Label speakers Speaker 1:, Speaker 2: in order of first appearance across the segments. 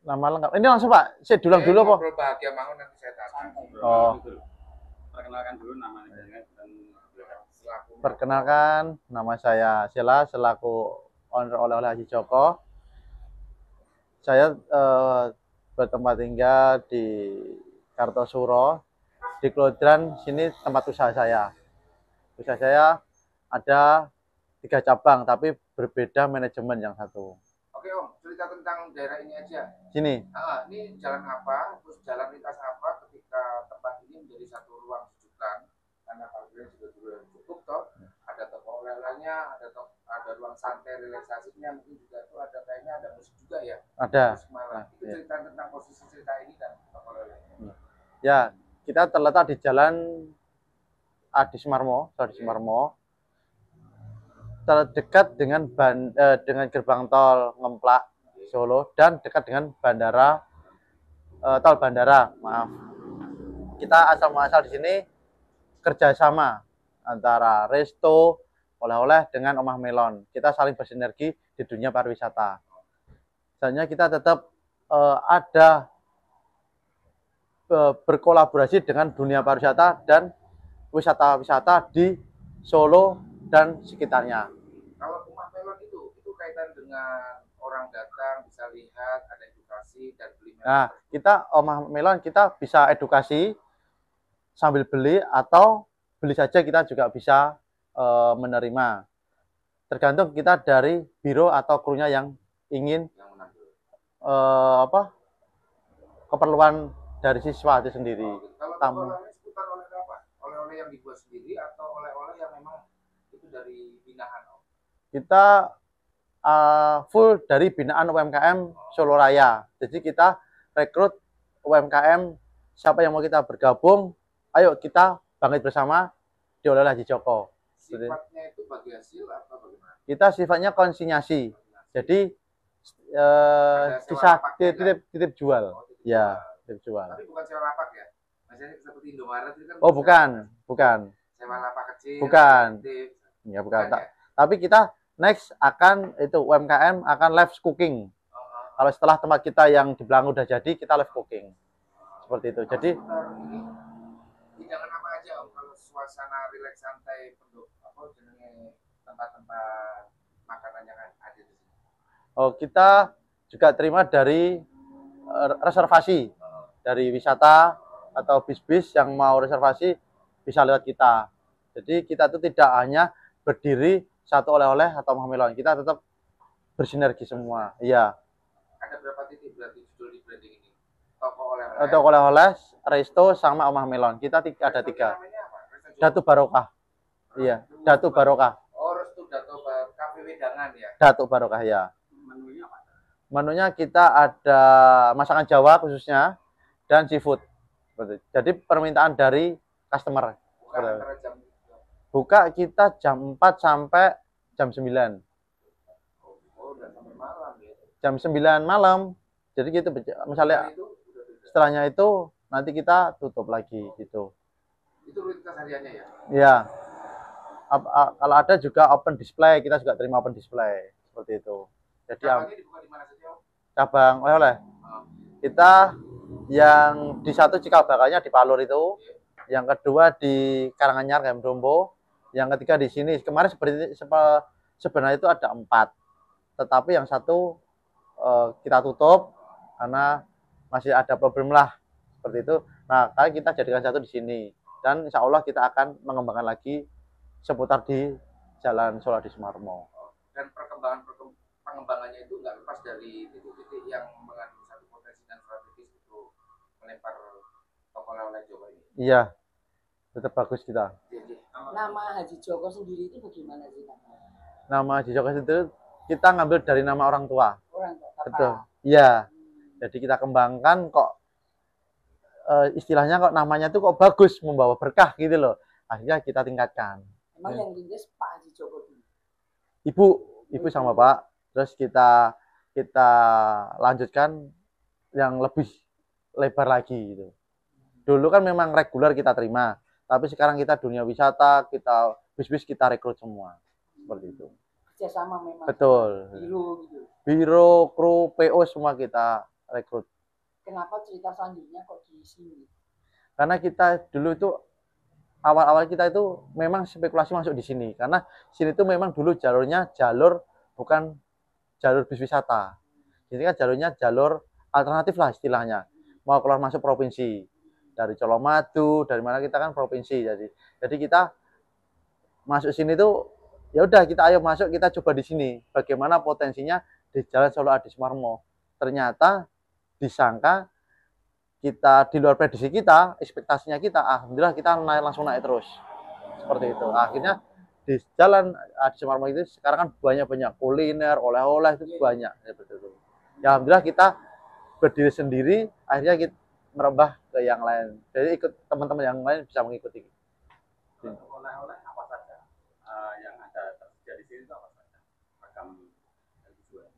Speaker 1: Nama lengkap. Ini langsung Pak, saya dulang dulu Pak.
Speaker 2: Ngobrol bahagia bangun nanti saya tanya.
Speaker 1: Oh.
Speaker 3: Perkenalkan dulu namanya dan
Speaker 2: Selaku
Speaker 1: Perkenalkan, nama saya Sela selaku owner oleh-oleh Haji Joko. Saya bertempat tinggal di Kartosuro, di Klodran. Sini tempat usaha saya. Usaha saya ada 3 cabang, tapi berbeda manajemen yang satu.
Speaker 2: Oke Om, cerita tentang daerah ini aja.
Speaker 1: Sini.
Speaker 2: Ini jalan apa, terus jalan lintas apa ketika tempat ini menjadi satu ruang rujukan karena parkirnya juga cukup toh. Ada toko oleh-olehnya, ada ruang santai relaksasinya, mungkin juga tuh ada kayaknya ada musik juga ya.
Speaker 1: Ada.
Speaker 2: Musik malam. Itu
Speaker 1: Ya.
Speaker 2: cerita tentang posisi cerita ini dan toko oleh-olehnya.
Speaker 1: Ya, kita terletak di Jalan Adi Sumarmo, terdekat dengan gerbang tol Ngemplak Solo dan dekat dengan tol bandara. Maaf, kita asal muasal di sini kerjasama antara resto oleh-oleh dengan Omah Melon. Kita saling bersinergi di dunia pariwisata. Sebenarnya kita tetap ada berkolaborasi dengan dunia pariwisata dan wisata-wisata di Solo dan sekitarnya.
Speaker 2: Kalau Omah Melon itu kaitan dengan orang datang bisa lihat, ada edukasi dan beli melon.
Speaker 1: Nah, kita Omah Melon kita bisa edukasi sambil beli atau beli saja kita juga bisa menerima. Tergantung kita dari biro atau krunya yang ingin keperluan dari siswa itu sendiri.
Speaker 2: Kalau
Speaker 1: Tamu.
Speaker 2: oleh-oleh seputar oleh-oleh apa? Oleh-oleh yang dibuat sendiri atau oleh-oleh yang memang itu dari binaan Om?
Speaker 1: Kita full dari binaan UMKM Solo Raya. Jadi kita rekrut UMKM, siapa yang mau kita bergabung, ayo kita bangkit bersama di Oleh-oleh Haji Joko.
Speaker 2: Sifatnya itu bagi hasil atau bagaimana?
Speaker 1: Kita sifatnya konsinyasi. Jadi bisa titip jual. Ya, titip jual.
Speaker 2: Tapi bukan sewa lapak ya? Misalnya seperti Indomaret itu kan.
Speaker 1: Oh, bukan.
Speaker 2: Sewa lapak kecil.
Speaker 1: Bukan.
Speaker 2: Aktif.
Speaker 1: Bukan. Tapi kita next akan itu UMKM akan live cooking. Kalau setelah tempat kita yang di Belangu udah jadi, kita live cooking. Seperti itu. Jadi
Speaker 2: hidangan apa aja Om kalau suasana rileks santai penduk tempat-tempat makanan yang ada di sini?
Speaker 1: Oh, kita juga terima dari reservasi dari wisata atau bis-bis yang mau reservasi bisa lewat kita. Jadi kita itu tidak hanya berdiri satu oleh-oleh atau Omah Melon, kita tetap bersinergi semua. Iya.
Speaker 2: Ada berapa titik berarti judul di branding ini? Toko oleh-oleh.
Speaker 1: Toko oleh-oleh, resto sama Omah Melon. Kita ada 3. Datu Barokah. Iya, Datu Barokah.
Speaker 2: Oh, Restu Datu Barokah, Cafe Wedangan ya.
Speaker 1: Datu Barokah ya.
Speaker 3: menunya apa?
Speaker 1: Menunya kita ada masakan Jawa khususnya dan seafood. Jadi permintaan dari customer.
Speaker 2: Bukan antara jam
Speaker 1: Buka kita jam 4 sampai jam 9.
Speaker 2: Oh, udah sampai malam ya.
Speaker 1: Jam 9 malam. Jadi gitu misalnya setelahnya itu nanti kita tutup lagi gitu.
Speaker 2: Itu rutinitas hariannya ya?
Speaker 1: Iya. Kalau ada juga open display, kita juga terima open display seperti itu. Jadi
Speaker 2: cabangnya dibuka di mana saja Om?
Speaker 1: cabang oleh-oleh. Kita yang di satu cikal bakalnya di Palur itu, yang kedua di Karanganyar Gambrombo, yang ketiga di sini. Kemarin sebenarnya itu ada 4, tetapi yang satu kita tutup karena masih ada problem lah seperti itu. Nah, kali kita jadikan satu di sini dan insya Allah kita akan mengembangkan lagi seputar di Jalan Solo Adi Sumarmo.
Speaker 2: Dan pengembangannya itu nggak lepas dari titik-titik yang mengandung satu potensi dan strategis untuk melempar toko oleh-oleh Jawa ini.
Speaker 1: Iya, tetap bagus kita.
Speaker 4: Nama Haji Joko sendiri itu bagaimana sih?
Speaker 1: Nama Haji Joko itu kita ngambil dari nama orang tua.
Speaker 4: Orang tua.
Speaker 1: Betul. Iya. Jadi kita kembangkan kok istilahnya kok namanya tuh kok bagus, membawa berkah gitu loh. Akhirnya kita tingkatkan.
Speaker 4: Emang yang rintis Pak Haji Joko dulu?
Speaker 1: Ibu sama Pak. Terus kita lanjutkan yang lebih lebar lagi gitu. Dulu kan memang reguler kita terima, tapi sekarang kita dunia wisata, kita bis-bis kita rekrut semua. Seperti itu.
Speaker 4: Kerjasama memang.
Speaker 1: Betul.
Speaker 4: Biro gitu.
Speaker 1: Biro, kru, PO semua kita rekrut.
Speaker 4: Kenapa cerita selanjutnya kok di sini?
Speaker 1: Karena kita dulu itu awal-awal kita itu memang spekulasi masuk di sini karena sini itu memang dulu jalurnya jalur bukan jalur bis wisata. Ini kan jalurnya jalur alternatif lah istilahnya. Mau keluar masuk provinsi. Dari Colomadu, dari mana kita kan provinsi. Jadi kita masuk sini tuh ya udah kita ayo masuk kita coba di sini. Bagaimana potensinya di Jalan Solo Adi Sumarmo. Ternyata disangka kita di luar prediksi kita, ekspektasinya kita, alhamdulillah kita langsung naik terus. Seperti itu. Akhirnya di Jalan Adi Sumarmo itu sekarang kan banyak kuliner, oleh-oleh itu banyak seperti itu. Ya alhamdulillah kita berdiri sendiri, akhirnya kita merambah ke yang lain. Jadi ikut teman-teman yang lain bisa mengikuti.
Speaker 3: Oleh-oleh apa saja yang ada tersedia di sini itu apa saja?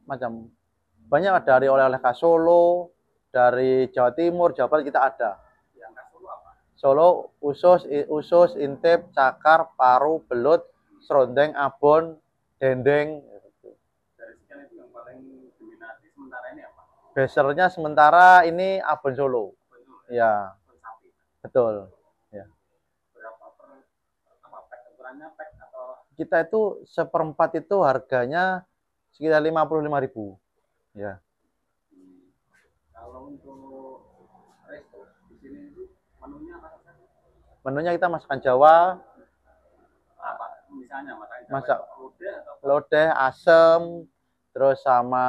Speaker 1: Macam banyak dari oleh-oleh khas Solo, dari Jawa Timur, Jawa Barat kita ada.
Speaker 3: Yang khas Solo apa?
Speaker 1: Solo, usus, intip, cakar, paru, belut, serondeng, abon, dendeng.
Speaker 3: Dari sekian itu yang paling diminati sementara ini apa?
Speaker 1: Besernya sementara ini abon Solo. Ya,
Speaker 3: Sapi.
Speaker 1: betul. Ya.
Speaker 3: Berapa per apa pack ukurannya pack atau
Speaker 1: Kita itu seperempat itu harganya sekitar 55.000. Ya.
Speaker 3: kalau untuk resto di sini itu menunya apa saja?
Speaker 1: Menunya kita masakan Jawa,
Speaker 3: Apa misalnya
Speaker 1: masak
Speaker 3: lodeh atau
Speaker 1: lodeh, asem, terus sama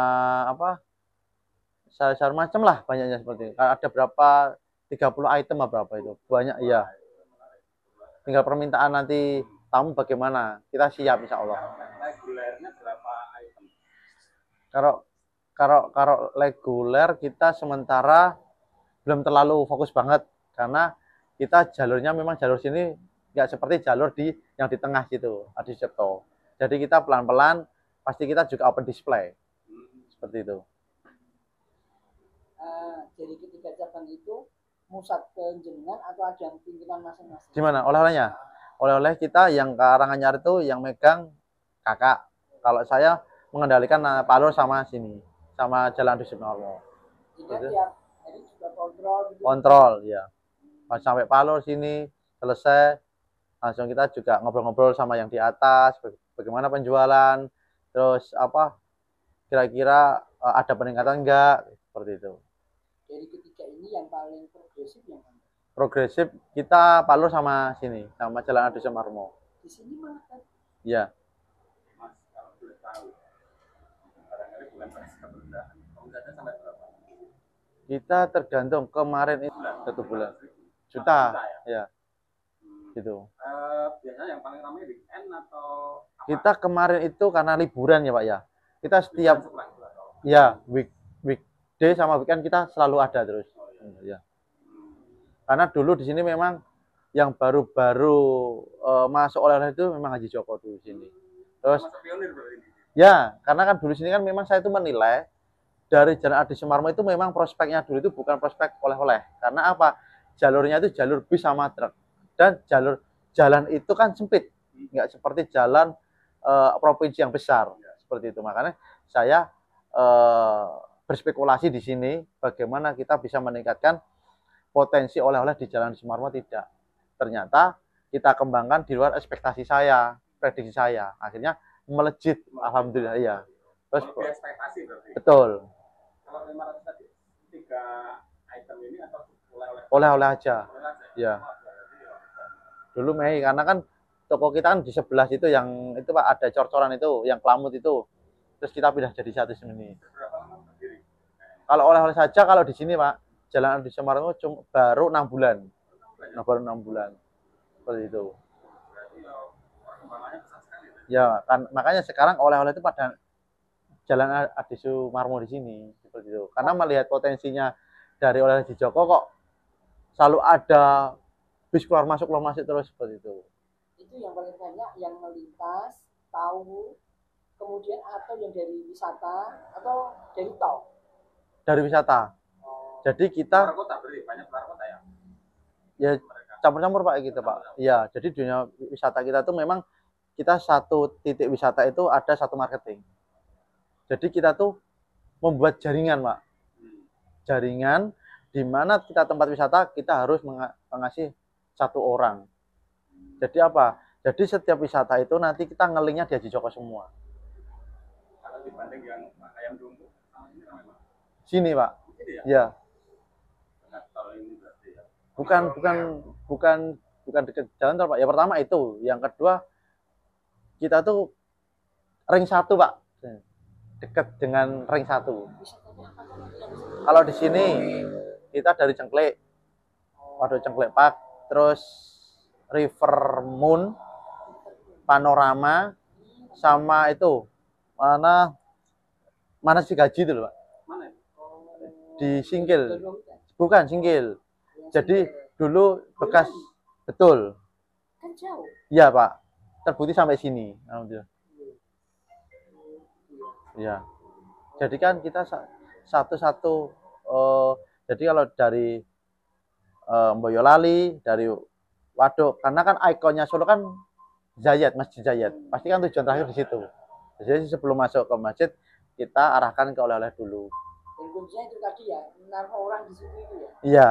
Speaker 1: apa? Sayur-sayur macam lah banyaknya seperti itu. Ada berapa 30 item apa berapa itu? Banyak iya. Tinggal permintaan nanti tamu bagaimana. Kita siap insya Allah.
Speaker 3: regulernya berapa item?
Speaker 1: Kalau reguler kita sementara belum terlalu fokus banget karena kita jalurnya memang jalur sini nggak seperti jalur yang di tengah situ Adi Sucipto. Jadi kita pelan-pelan pasti kita juga open display seperti itu.
Speaker 4: Jadi ketiga cabang itu musat ke jenengan atau ada yang pimpinan masing-masing?
Speaker 1: Gimana oleh-olehnya? Oleh-oleh kita yang Karanganyar itu yang megang kakak. Kalau saya mengendalikan Palur sama sini, sama Jalan Adi Sumarmo.
Speaker 4: Jadi tiap hari juga kontrol gitu.
Speaker 1: Kontrol, ya. Pas sampai Palur sini selesai, langsung kita juga ngobrol-ngobrol sama yang di atas, bagaimana penjualan, terus apa kira-kira ada peningkatan enggak, seperti itu.
Speaker 4: Dari ketiga ini yang paling progresif yang mana?
Speaker 1: Progresif kita Palur sama sini, sama Jalan Adi Sumarmo.
Speaker 4: Di sini mana kan?
Speaker 1: Ya.
Speaker 3: Mas kalau boleh tahu barangkali bulan pada berundangan ada sampai berapa?
Speaker 1: Kita tergantung kemarin itu 1 bulan juta ya gitu.
Speaker 3: Biasanya yang paling ramai weekend atau apa?
Speaker 1: Kita kemarin itu karena liburan ya Pak ya. Kita setiap ya weekday sama weekend kita selalu ada terus. Ya. Karena dulu di sini memang yang baru-baru masuk oleh-oleh itu memang Haji Joko dulu di sini. Terus ya, karena kan dulu sini kan memang saya itu menilai dari Jalan Adi Sumarmo itu memang prospeknya dulu itu bukan prospek oleh-oleh. Karena apa? Jalurnya itu jalur bis sama truk. Dan jalan itu kan sempit. Nggak seperti jalan provinsi yang besar. Seperti itu. Makanya saya berspekulasi di sini bagaimana kita bisa meningkatkan potensi oleh-oleh di Jalan Adi Sumarmo tidak. Ternyata kita kembangkan di luar ekspektasi saya, prediksi saya. Akhirnya melejit, alhamdulillah ya. Terus
Speaker 3: ekspektasi berarti.
Speaker 1: betul.
Speaker 3: Kalau 500 tadi 3 item ini atau oleh-oleh?
Speaker 1: Oleh-oleh aja. Ya. Dulu Mei karena kan toko kita kan di sebelah situ yang itu Pak ada cor-coran itu, yang Kelamut itu. Terus kita pindah jadi satu sini.
Speaker 3: Berapa lama berdiri?
Speaker 1: Kalau oleh-oleh saja kalau di sini Pak, Jalan Adi Sumarmo baru 6 bulan. Nah, baru 6 bulan. Seperti itu.
Speaker 3: Berarti perkembangannya besar sekali.
Speaker 1: Ya, kan makanya sekarang oleh-oleh itu pada Jalan Adi Sumarmo di sini seperti itu. Karena melihat potensinya dari oleh Haji Joko kok selalu ada bis keluar masuk terus seperti itu.
Speaker 4: Itu yang paling banyak yang melintas, tahu, kemudian atau yang dari wisata atau dari tol.
Speaker 1: Dari wisata. Jadi kita
Speaker 3: Luar kota beri banyak luar kota ya.
Speaker 1: ya campur-campur Pak gitu Pak. Iya, jadi dunia wisata kita tuh memang kita satu titik wisata itu ada satu marketing. Jadi kita tuh membuat jaringan Pak. jaringan di mana kita tempat wisata kita harus mengasih satu orang. Jadi apa? Jadi setiap wisata itu nanti kita ngelingnya di Haji Joko semua.
Speaker 3: Kalau dibanding yang ayam Dombo, ini namanya
Speaker 1: Sini, Pak.
Speaker 3: ini ya.
Speaker 1: Ya,
Speaker 3: Nah, kalau ini berarti ya.
Speaker 1: bukan dekat jalan tol, Pak. Ya pertama itu, yang kedua kita tuh ring 1, Pak. Dekat dengan ring 1.
Speaker 4: Wisatanya apa kan yang di situ?
Speaker 1: Kalau di sini kita dari Cengklek, Waduk Cengklek Park, terus River Moon, Panorama, sama itu mana si gaji itu loh, Pak.
Speaker 3: Mana itu?
Speaker 1: Di Singkil.
Speaker 4: Dorong kan?
Speaker 1: Bukan Singkil.
Speaker 4: Yang
Speaker 1: Jadi
Speaker 4: Singkil.
Speaker 1: dulu bekas betul.
Speaker 4: Kan jauh.
Speaker 1: Iya, Pak. Terbukti sampai sini. Alhamdulillah. Iya. Jadi kan kita satu-satu jadi kalau dari Boyolali, dari Waduk, karena kan ikonnya Solo kan Zayat, Masjid Zayat. Pasti kan tujuan terakhir di situ. Jadi sebelum masuk ke masjid, kita arahkan ke oleh-oleh dulu.
Speaker 4: Dan kuncinya itu tadi ya, menaruh orang di situ itu ya.
Speaker 1: Iya.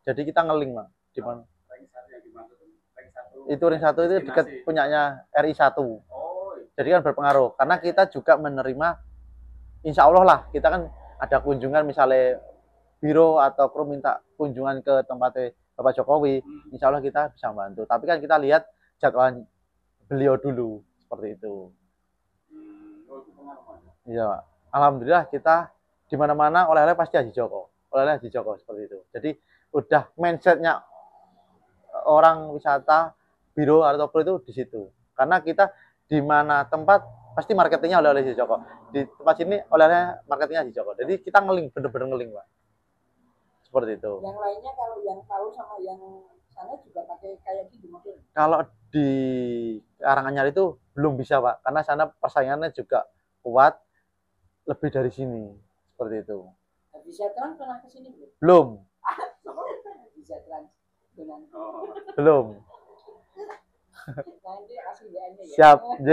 Speaker 1: Jadi kita ngeling, Pak. Di mana?
Speaker 3: Ring 1 yang dimaksud ring 1.
Speaker 1: Itu ring 1 itu dekat
Speaker 3: Destinasi.
Speaker 1: punyanya RI1.
Speaker 3: Oh, iya.
Speaker 1: Jadi kan berpengaruh. Karena kita juga menerima, insya Allah lah, kita kan ada kunjungan misalnya biro atau kru minta kunjungan ke tempatnya Bapak Jokowi, insya Allah kita bisa bantu. Tapi kan kita lihat jadwal beliau dulu, seperti itu.
Speaker 3: Oh, itu pengaruh.
Speaker 1: Iya, Pak. Alhamdulillah kita di mana-mana oleh-oleh pasti Haji Joko. Oleh-oleh Haji Joko seperti itu. Jadi udah mindsetnya orang wisata, biro atau kru itu di situ. Karena kita di mana tempat pasti marketingnya oleh-oleh Haji Joko. Di tempat sini oleh-oleh marketingnya Haji Joko. Jadi kita ngeling, bener-bener ngeling, Pak. Seperti itu.
Speaker 4: Yang lainnya kalau yang tahu sama yang sana juga pakai kayak gitu mungkin.
Speaker 1: Kalau di Karanganyar itu belum bisa, Pak, karena sana persaingannya juga kuat, lebih dari sini, seperti itu.
Speaker 4: Bisa Trans pernah ke sini belum?
Speaker 1: Belum,
Speaker 4: Bisa Trans dengan
Speaker 3: Oh,
Speaker 1: belum.
Speaker 4: nanti asli ya.
Speaker 1: Siap, J.